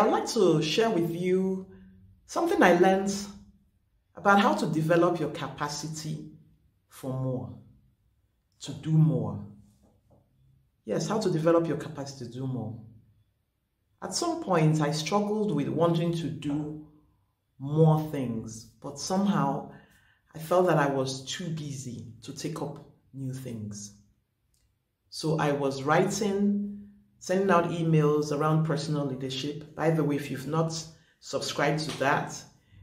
I would like to share with you something I learned about how to develop your capacity for more, to do more. Yes, how to develop your capacity to do more. At some point, I struggled with wanting to do more things, but somehow I felt that I was too busy to take up new things. So I was writing, sending out emails around personal leadership. By the way, if you've not subscribed to that,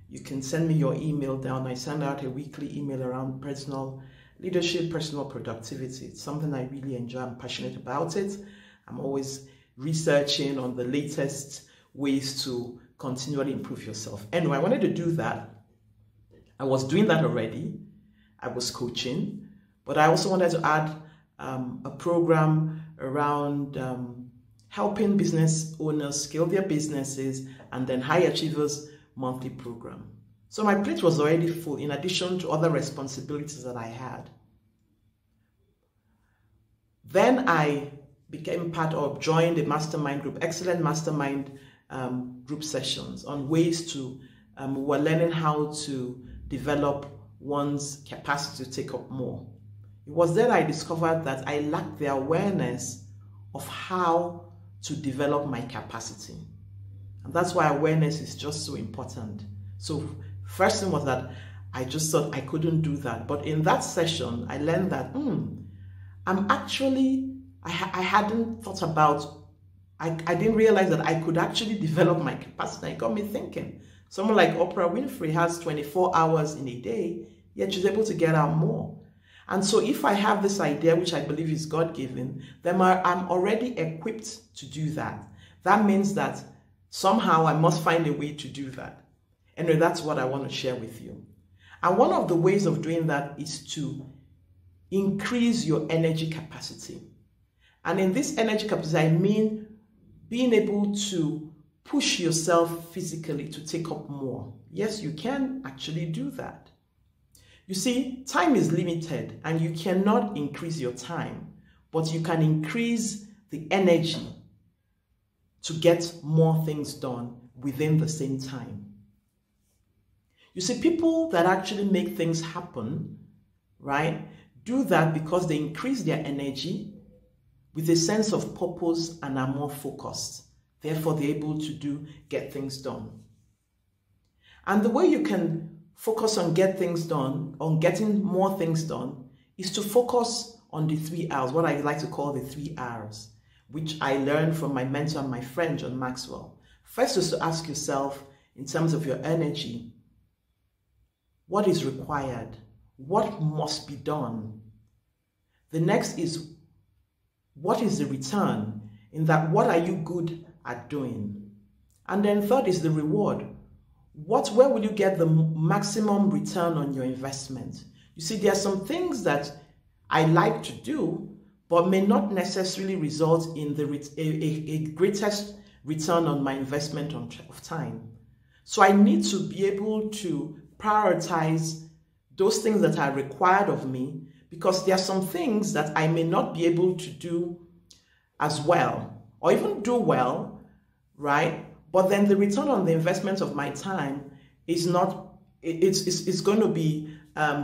you can send me your email down. I send out a weekly email around personal leadership, personal productivity. It's something I really enjoy. I'm passionate about it. I'm always researching on the latest ways to continually improve yourself. Anyway, I wanted to do that. I was doing that already. I was coaching, but I also wanted to add a program around helping business owners scale their businesses, and then High Achievers monthly program. So my plate was already full in addition to other responsibilities that I had. Then I became part of, joined a mastermind group, excellent mastermind group sessions on ways to, we're learning how to develop one's capacity to take up more. It was then I discovered that I lacked the awareness of how to develop my capacity. And that's why awareness is just so important. So first thing was that I just thought I couldn't do that. But in that session, I learned that I'm actually, I hadn't thought about, I didn't realize that I could actually develop my capacity. It got me thinking. Someone like Oprah Winfrey has 24 hours in a day, yet she's able to get out more. And so if I have this idea, which I believe is God-given, then I'm already equipped to do that. That means that somehow I must find a way to do that. Anyway, that's what I want to share with you. And one of the ways of doing that is to increase your energy capacity. And in this energy capacity, I mean being able to push yourself physically to take up more. Yes, you can actually do that. You see, time is limited and you cannot increase your time, but you can increase the energy to get more things done within the same time. You see, people that actually make things happen, right, do that because they increase their energy with a sense of purpose and are more focused. Therefore, they're able to get things done. And the way you can focus on getting more things done, is to focus on the 3 R's, what I like to call the 3 R's, which I learned from my mentor and my friend, John Maxwell. First is to ask yourself, in terms of your energy, what is required? What must be done? The next is, what is the return? In that, what are you good at doing? And then third is the reward. Where will you get the maximum return on your investment? You see, there are some things that I like to do, but may not necessarily result in a greatest return on my investment of time. So I need to be able to prioritize those things that are required of me, because there are some things that I may not be able to do as well, or even do well, right? But then the return on the investment of my time is not, it's going to be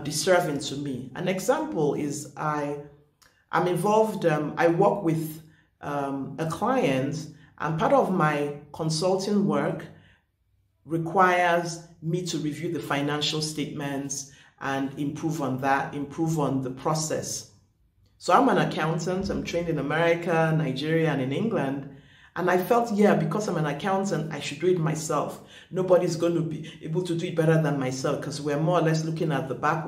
deserving to me. An example is I'm involved, I work with a client, and part of my consulting work requires me to review the financial statements and improve on that, improve on the process. So I'm an accountant, I'm trained in America, Nigeria, and in England. And I felt, yeah, because I'm an accountant, I should do it myself. Nobody's going to be able to do it better than myself, because we're more or less looking at the back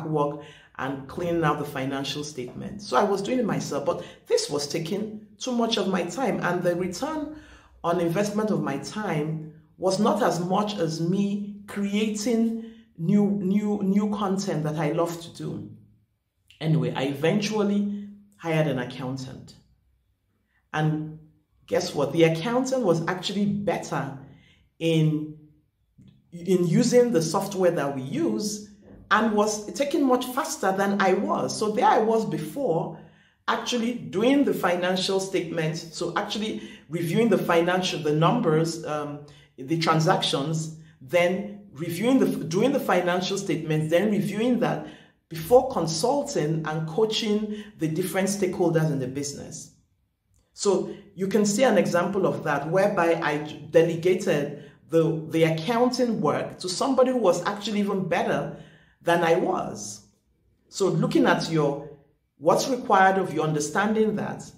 work and cleaning out the financial statement. So I was doing it myself, but this was taking too much of my time. And the return on investment of my time was not as much as me creating new content that I love to do. Anyway, I eventually hired an accountant. And guess what? The accountant was actually better in using the software that we use, and was taking much faster than I was. So there I was before, actually doing the financial statements. So actually reviewing the numbers, the transactions, then doing the financial statements, then reviewing that before consulting and coaching the different stakeholders in the business. So you can see an example of that, whereby I delegated the accounting work to somebody who was actually even better than I was. So looking at what's required of you, understanding that,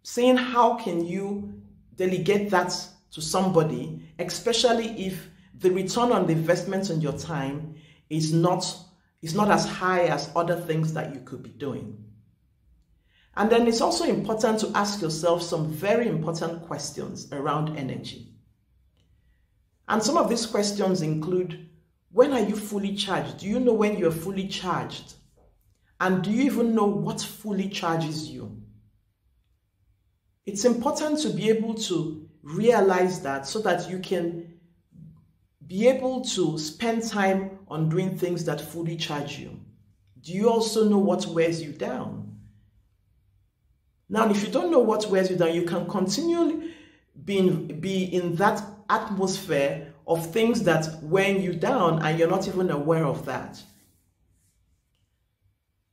saying how can you delegate that to somebody, especially if the return on the investment on your time is not as high as other things that you could be doing. And then it's also important to ask yourself some very important questions around energy. And some of these questions include, when are you fully charged? Do you know when you're fully charged? And do you even know what fully charges you? It's important to be able to realize that, so that you can be able to spend time on doing things that fully charge you. Do you also know what wears you down? Now, if you don't know what wears you down, you can continually be in that atmosphere of things that wear you down and you're not even aware of that.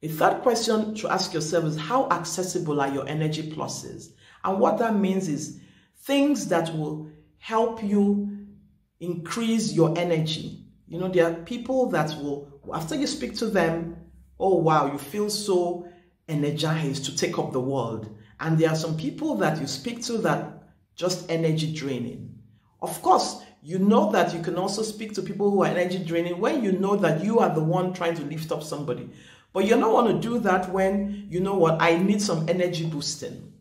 A third question to ask yourself is, how accessible are your energy pluses? And what that means is things that will help you increase your energy. You know, there are people that will, after you speak to them, oh wow, you feel so energized to take up the world. And there are some people that you speak to that just energy draining. Of course, you know that you can also speak to people who are energy draining when you know that you are the one trying to lift up somebody. But you don't want to do that when you know what, I need some energy boosting.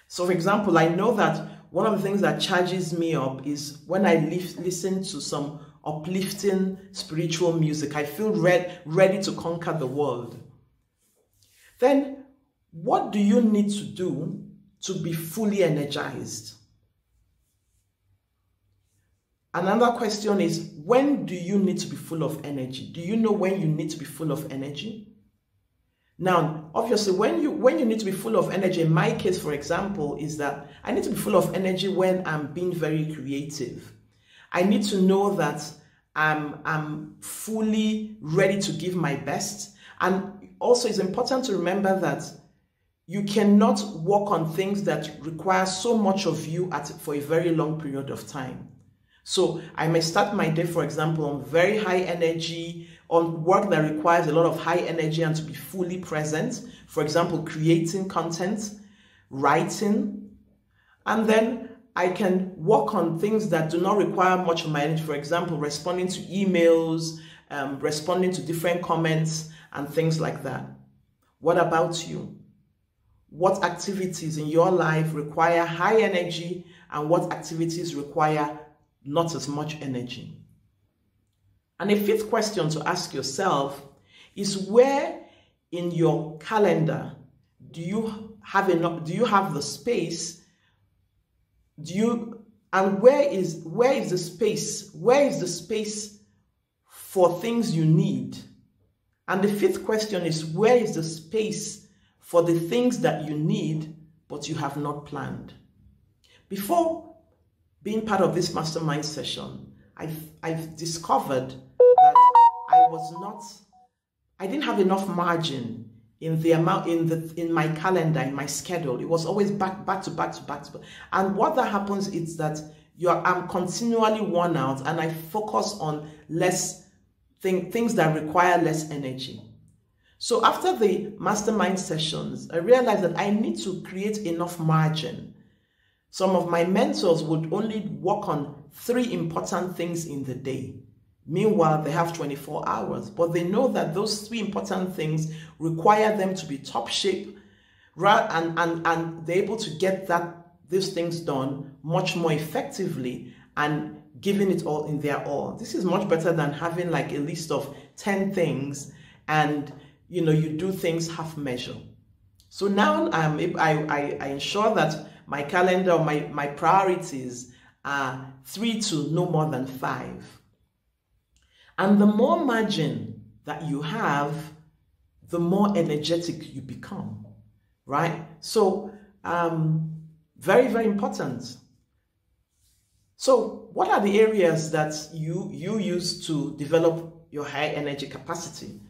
So for example, I know that one of the things that charges me up is when I listen to some uplifting spiritual music. I feel ready to conquer the world. Then, what do you need to do to be fully energized? Another question is, when do you need to be full of energy? Do you know when you need to be full of energy? Now, obviously, when you need to be full of energy, in my case, for example, is that I need to be full of energy when I'm being very creative. I need to know that I'm fully ready to give my best. And also, it's important to remember that you cannot work on things that require so much of you for a very long period of time. So I may start my day, for example, on very high energy, on work that requires a lot of high energy and to be fully present. For example, creating content, writing. And then I can work on things that do not require much of my energy. For example, responding to emails, responding to different comments and things like that. What about you? What activities in your life require high energy and what activities require not as much energy? And a fifth question to ask yourself is, where in your calendar do you have the space? And where is the space? Where is the space for things you need? And the fifth question is, where is the space for the things that you need but you have not planned? Before being part of this mastermind session, I've discovered that I didn't have enough margin in the amount in my calendar, in my schedule. It was always back to back. And what that happens is that I'm continually worn out, and I focus on less things that require less energy. So after the mastermind sessions, I realized that I need to create enough margin. Some of my mentors would only work on 3 important things in the day. Meanwhile, they have 24 hours, but they know that those 3 important things require them to be top shape, and they're able to get these things done much more effectively and giving it all in their all. This is much better than having like a list of 10 things and you do things half measure. So now I ensure that my calendar or my priorities are 3 to no more than 5. And the more margin that you have, the more energetic you become, right? So Very, very important. So what are the areas that you use to develop your high energy capacity?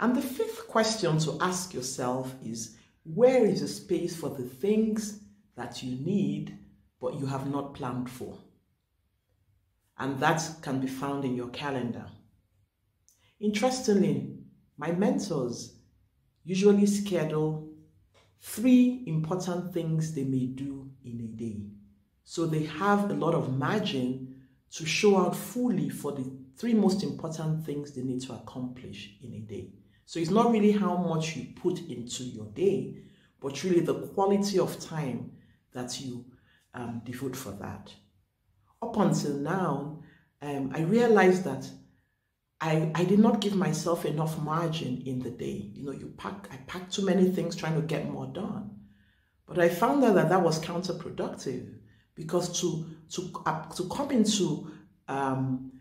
And the fifth question to ask yourself is, where is the space for the things that you need but you have not planned for? And that can be found in your calendar. Interestingly, my mentors usually schedule 3 important things they may do in a day. So they have a lot of margin to show out fully for the 3 most important things they need to accomplish in a day. So it's not really how much you put into your day, but really the quality of time that you devote for that. Up until now, I realized that I did not give myself enough margin in the day. You know, I packed too many things trying to get more done. But I found out that was counterproductive, because to come into an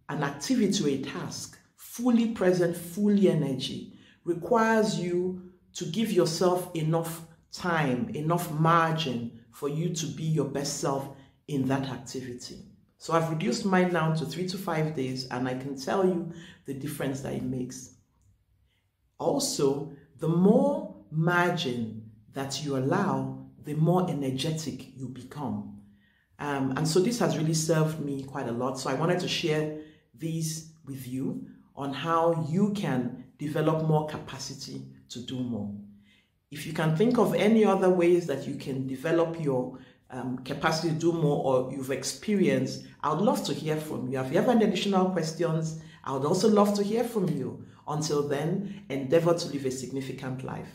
activity or a task fully present, fully energy, requires you to give yourself enough time, enough margin for you to be your best self in that activity. So I've reduced mine down to 3 to 5 days, and I can tell you the difference that it makes. Also, the more margin that you allow, the more energetic you become. And so this has really served me quite a lot. So I wanted to share these with you on how you can develop more capacity to do more. If you can think of any other ways that you can develop your capacity to do more, or you've experienced, I would love to hear from you. If you have any additional questions, I would also love to hear from you. Until then, endeavor to live a significant life.